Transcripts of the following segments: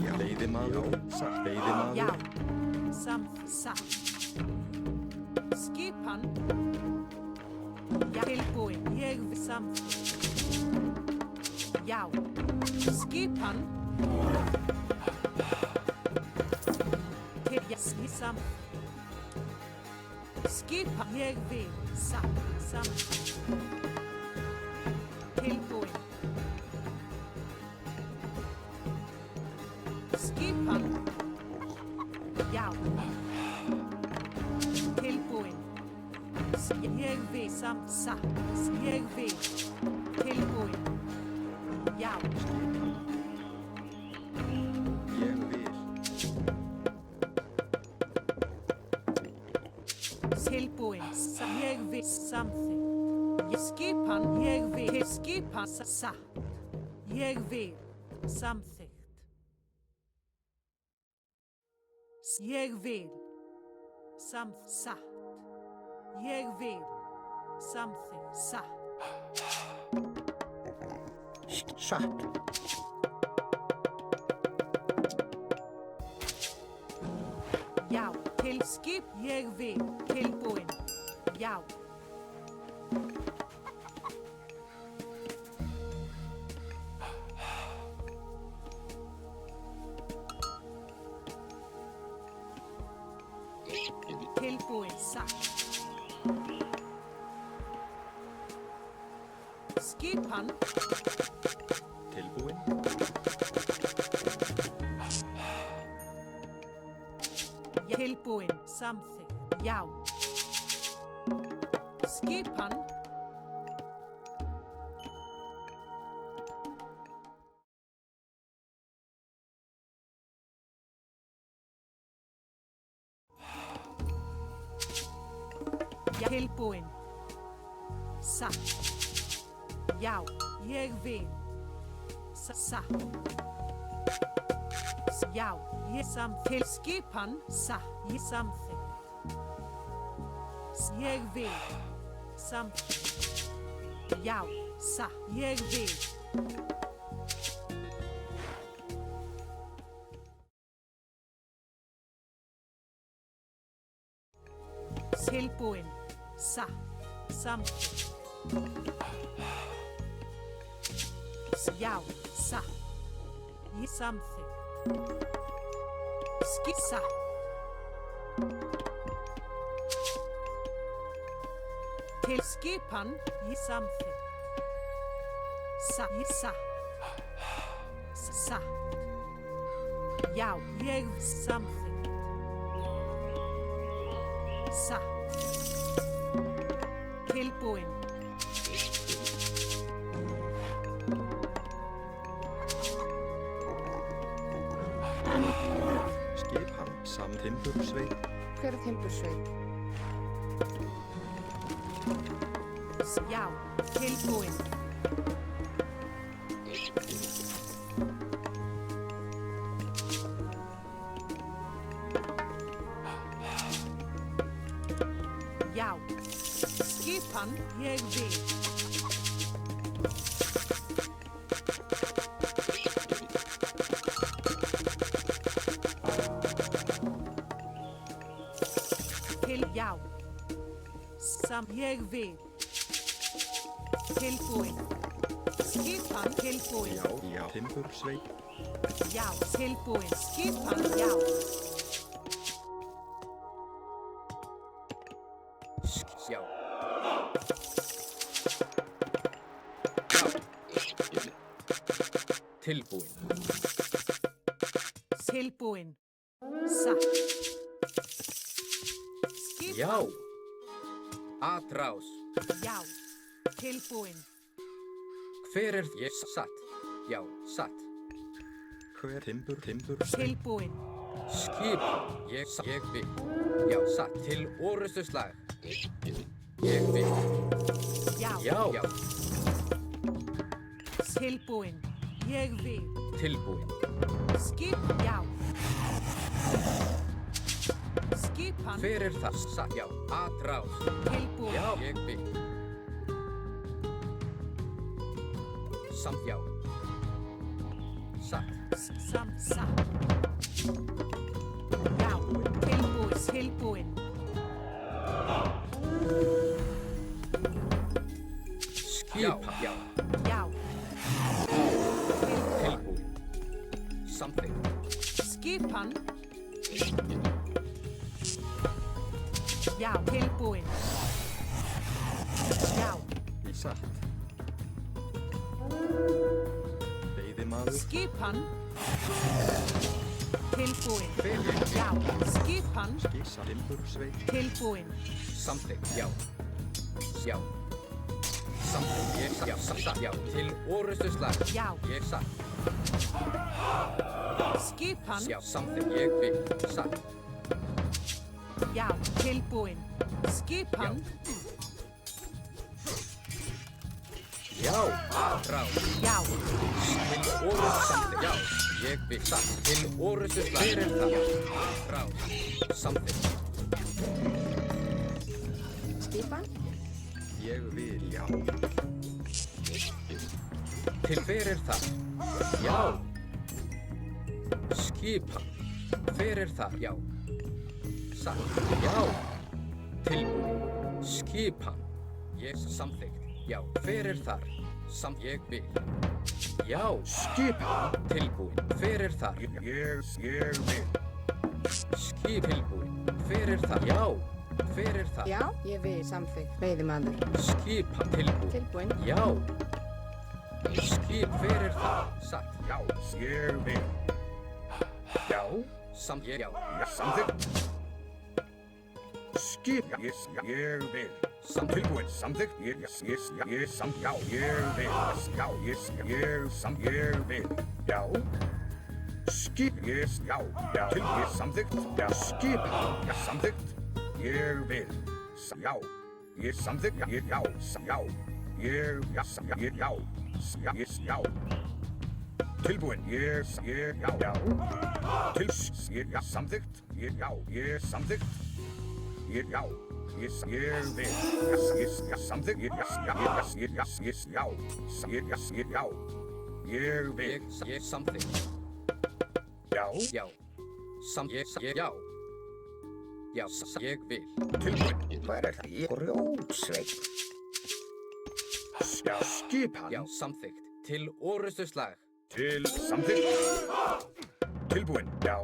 Já. Veiðimaður. Satt. Veiðimaður. Já. Satt. Skipan. Já. Tilbúin. Ég samþykkt. Já. Skipan. Samþykkt. Skipan. Ég vil. Samþykkt. Tilbúin. Skipan. Já. Tilbúin. Ég vil. Ég vil. Tilbúin. Já. Ég vil. Tilbúin. Ég vil. Samþykkt. Skipan. Ég vil. Skipan. Satt. Ég vil. Samþykkt. Ég vil. Satt. Ég vil. Samþykkt. Satt. Satt. Já. Til skip. Ég vil. Tilbúin. Já. Tilbúin. Satt. Skipan. Tilbúin. Tilbúin. Samþykkt. Já. Skipan. Tilbúin. Satt. Já. Ég vil. Satt. Já. Ég til skipan. Satt. Ég samþykkt. Ég vil. Samþykkt. Já. Satt. Ég vil. Tilbúin. Satt. Samþykkt. Já. Satt. Ég samþykkt. Satt. Til skipan. Ég samþykkt. Satt. Satt. Já. Ég samþykkt. Satt. Tilbúin. Skipan. Timbursveit. Hver timbursveit? Já. Tilbúin. Já. Skipan. Ég vil. Já. Ég vil. Tilbúin. Skipan. Tilbúin. Já. Timbursveit. Já. Tilbúin. Skipan. Já. Já. Tilbúin. Tilbúin. Satt. Já. Atrás. Já. Tilbúin. Hver ég? Satt. Já. Satt. Hver timbur. Tilbúin. Skip. Ég vil. Já. Satt. Til orustu slag. Ég vil. Já. Já. Tilbúin. Ég vil. Tilbúin. Skip. Já. Skipan. Hver það? Satt. Já. Atrás. Tilbúin. Já. Ég vil. Samt. Já. Satt. Sam, satt. Já, tilbúin, tilbúin. Skipan. Já. Já, Tilbúin. Samþykkt. skipan. Já, tilbúin. Já, Satt. Veiðimaður. skipan. Tilbúin. Fyrir. Já, skipan. Skissa. Timbursveit. Tilbúin. Samþykkt. Já. Já. Samþykkt. Ég satt. Já. Satt. Já. Til orustu slag. Já. Ég satt. Skipan. Já. Samþykkt. Ég vil. Satt. Já, tilbúin. Skipan. Já. Ráð. Já, Til orustu samþykkt. Já. Ég vil. Satt. Til orustu slag. Fyrir það. Ráð. Samþykkt. Skipan? Ég vil, já. Til fyrir það. Já. Skipan. Fyrir það. Já. Satt. Já. Tilbúin. Skipan. Ég samþykkt. Já. Fyrir þar. Ég vil. Já. Skipan. Tilbúin. Fyrir þar. Ég vil. Tilbúin. Fyrir þar. Já. Fyrir þar. Já, ég vil samþykkt. Veiðimaður. Skipan. Tilbúin. Tilbúin. Já. Skip fyrir það. Satt. Já, ég vil. Já. Já. Samþykkt. Skip. Ég vil. Tilbúin. Samþykkt. Ég vil. Já, ég vil. Já. Skip. Já. Tilbúin. Samþykkt. Já. Skip. Já, samþykkt. Ég vil. Já. Ég samþykkt. Já. Já. Já. Tilbúin. Já. Já, samþykkt. Já, samþykkt. Já. Ég vil. Já, samþykkt. Já. Ég vil. Ég samþykkt. Já. Já. Já. Já. Ég vil. Tilbúin. Hvað er það? Grjótsveit. Já, skipan. Já. Samþykkt. Til orustu slag. Til samþykkt. Tilbúin. Já.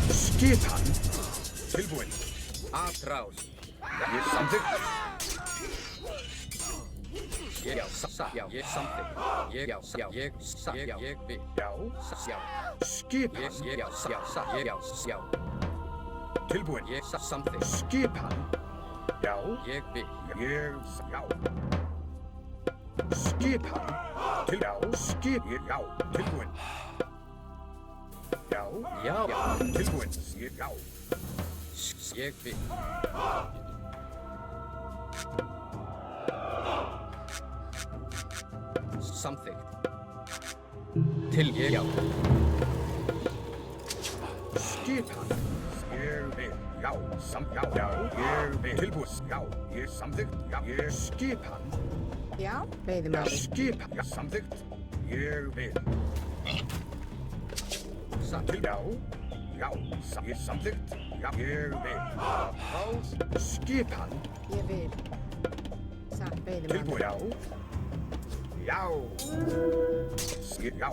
Skipan. Tilbúin. Atrás. Ég samþykkt. Já. Já. Ég samþykkt. Já. Já. Ég vil. Já. Já. Skipan. Já. Tilbúin. Ég samþykkt. Skipan. Já. Ég vil. Já. Skipan. Já. Já. Tilbúin. Já. Já. Tilbúin. Já. Ég vil. Samþykkt. Til ég. Já. Skipan. Ég vil. Já. Já. Ég vil. Tilbúin. Já. Ég samþykkt. Já. Ég skipan. Já, Já. veiðimaður. Skipan. Já. Samþykkt. Ég vil. Satt. Til. Já. Já. Ég samþykkt. Já. Ég vil. Já. Skipan. Ég vil. Satt, veiðimaður. Tilbúin. Já. Já. Já.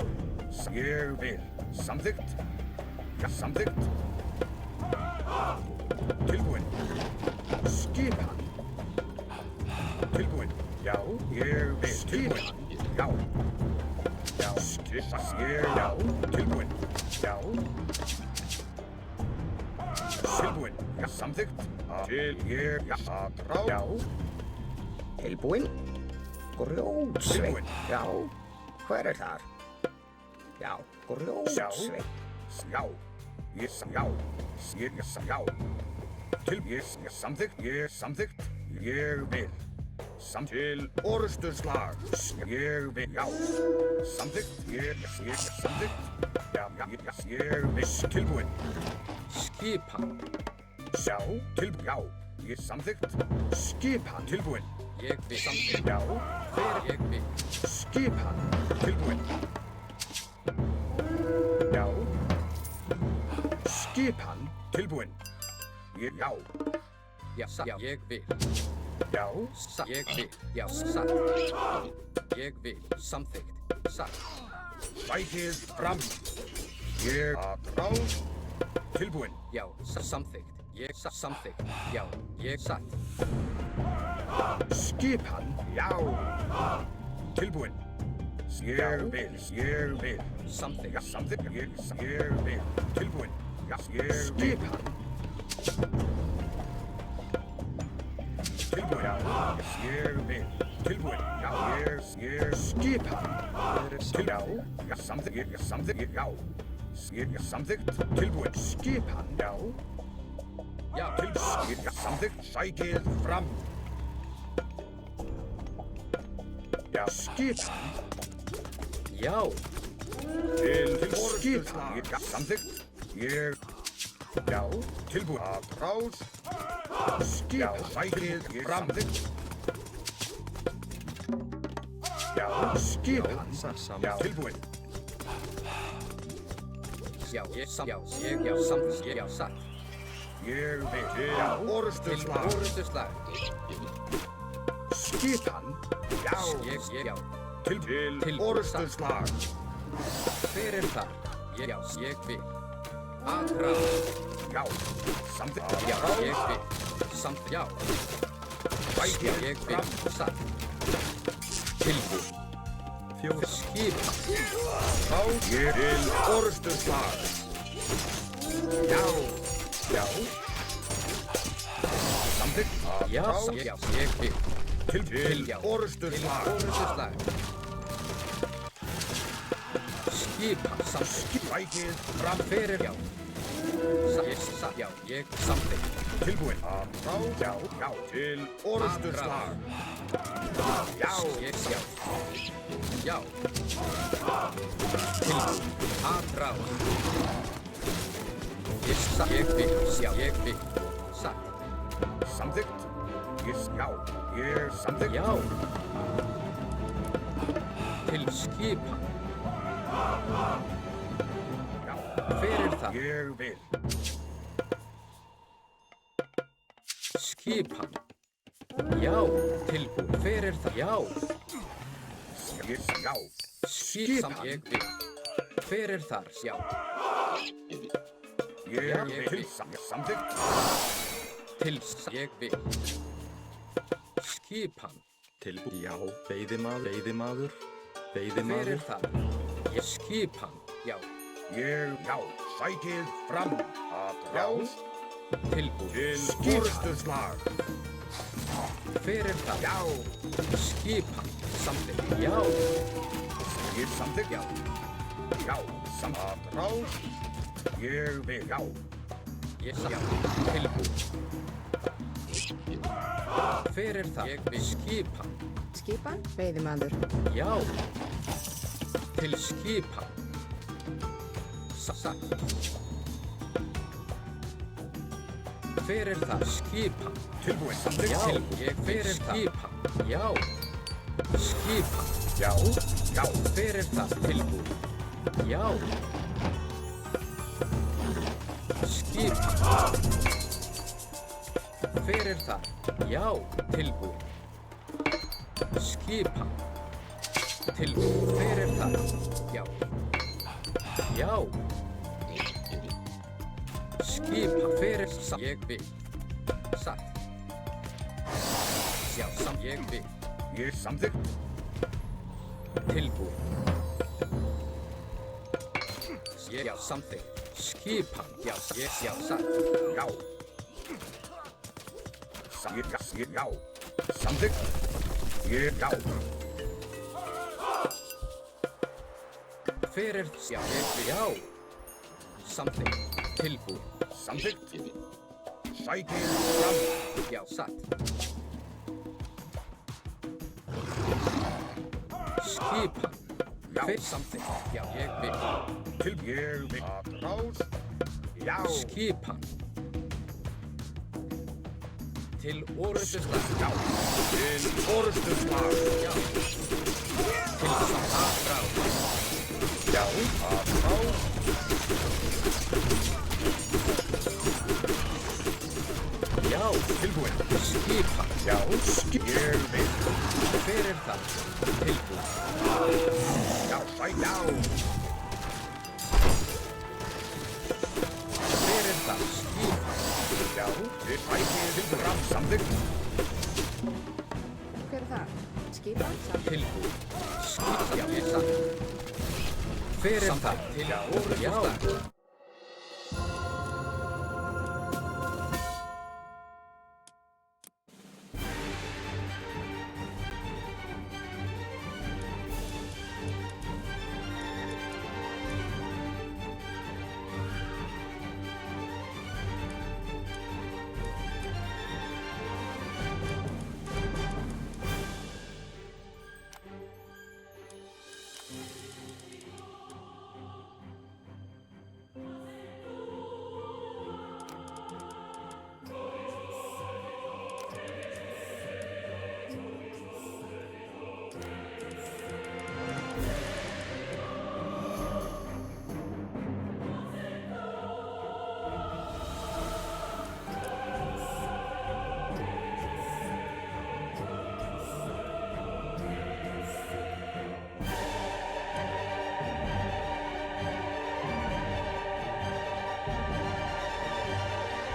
Ég vil. Samþykkt. Já. Samþykkt. Tilbúin. Skipan. Tilbúin. Já. Ég vil. Tilbúin. Já. Já. Skipan. Já. Tilbúin. Já. Tilbúin. Já. Samþykkt. Til ég. Já. Já. Tilbúin? Grjótsveit. Tilbúin. Já. Hver er þar? Já, grjótsveit. Já. Já. Já. Til ég. Samþykkt. Ég samþykkt. Ég vil. Til orustuslag. Ég vil. Já. Samþykkt. Ég samþykkt. Já. Ég vil. Tilbúin. Skipan. Já. Já. Ég samþykkt. Skipan. Tilbúin. ég vil samþykkt. Já. Ég vil. Skipan. Tilbúin. Já. Skipan. Tilbúin. Já. Já, satt. Ég vil. Já. Satt. Ég vil. Já, satt. Ég vil. Samþykkt. Satt. Sækið fram. Ég ráð. Tilbúin. Já, samþykkt. Ég samþykkt. Já, ég satt. Skipan. Já. Tilbúin. Ég vil. Samþykkt. Já, samþykkt. Ég vil. Tilbúin. Já, skipan. Tilbúin. Já, ég vil. Tilbúin. Já, skipan. Já, samþykkt. Já. Samþykkt. Tilbúin. Skipan. Já. Já, Samþykkt. Sækið fram. Já, skipan. já, Til skipan. Já, samþykkt. Ég. Já, tilbúin. Ráð. Skipan. Sækið fram. Já, skipan. Já, tilbúin. já, ég samþykkt. Já, satt. Ég vil. Já, Til orustuslag. orustuslag. Skipan. Já, Já, til orustuslag. fyrir þar. Ég vil. Akra. Já, samþykkt. Já, ég vil. Samt, já. Ég vil. Satt. Tilbúin. Skipa. Ég til orustuslag. Já, já. Samþykkt. Já, ég vil. Til já. orustuslag. Orustuslag. Skipa. Samt. Sækið fram. Fyrir, já. Já, ég samþykkt. Tilbúin. Já, já. Til orustuslag. Já, Ég, já. Já. Tilbúin. Akra. Ég vil. Já, ég vil. Satt. samþykkt. Já, ég samþykkt. Já. Til skipa. Já, Fyrir það. ég vil. Skipan. Já. Tilbúin. Fyrir það. Já. Já, Skipan. Ég vil. Fyrir þar. Já. ég ég vil. vil. Samþykkt. Til ég vil. Skipan. Já, veiðimaður, Fyrir þar. Ég skipan. Já. Já, sækið fram. Já, Tilbúin. til orustuslag. Fyrir það. Já, Skipan. Samþykkt. Já. ég samþykkt. Já, já, samþykkt. Ráð. Ég vil. Já, Ég já. Tilbúin. Fyrir það. Ég vil. Skipan. Skipan, veiðimaður. Já. Til skipan. Satt. Fyrir það. Skipan. tilbúin. Samþykkt. Já. Ég fyrir skipan. Já. Skipan. Já, já, Fyrir það. Tilbúin. Já. Skipan. Fyrir það. Já. Tilbúin. Skipan. Tilbúin. Fyrir það. Já. Já. Skipan. Fyrir það. Ég vil. Satt. Já, ég vil. ég samþykkt. Tilbúin. Já, samþykkt. Skipan. Já, já, satt. Já. Já, samþykkt. Já, Fyrir, já, ég vil. Já. Samþykkt. Tilbúin. samþykkt. Sækið fram. Já, satt. Skipan. Já. Fyrir samþykkt. Já, ég vil. Ég vil. Ráð. Já, Skipan. Til orrustuslag. Já. Til orustuslag. Já. Til samráð. Já. Að frá. Já. Tilbúin. Skipan. Já. Ég vil. Hver er það? Tilbúin. Já. Já. Hver er það? Skipan. Já. Við fætið til fram samþykkt. Hver er það? Skipan? Samt. Tilbúin. Skipan er satt. Hver er það? Til orrustuslag.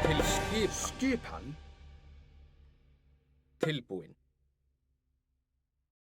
Til skipan. Skipan. Tilbúin.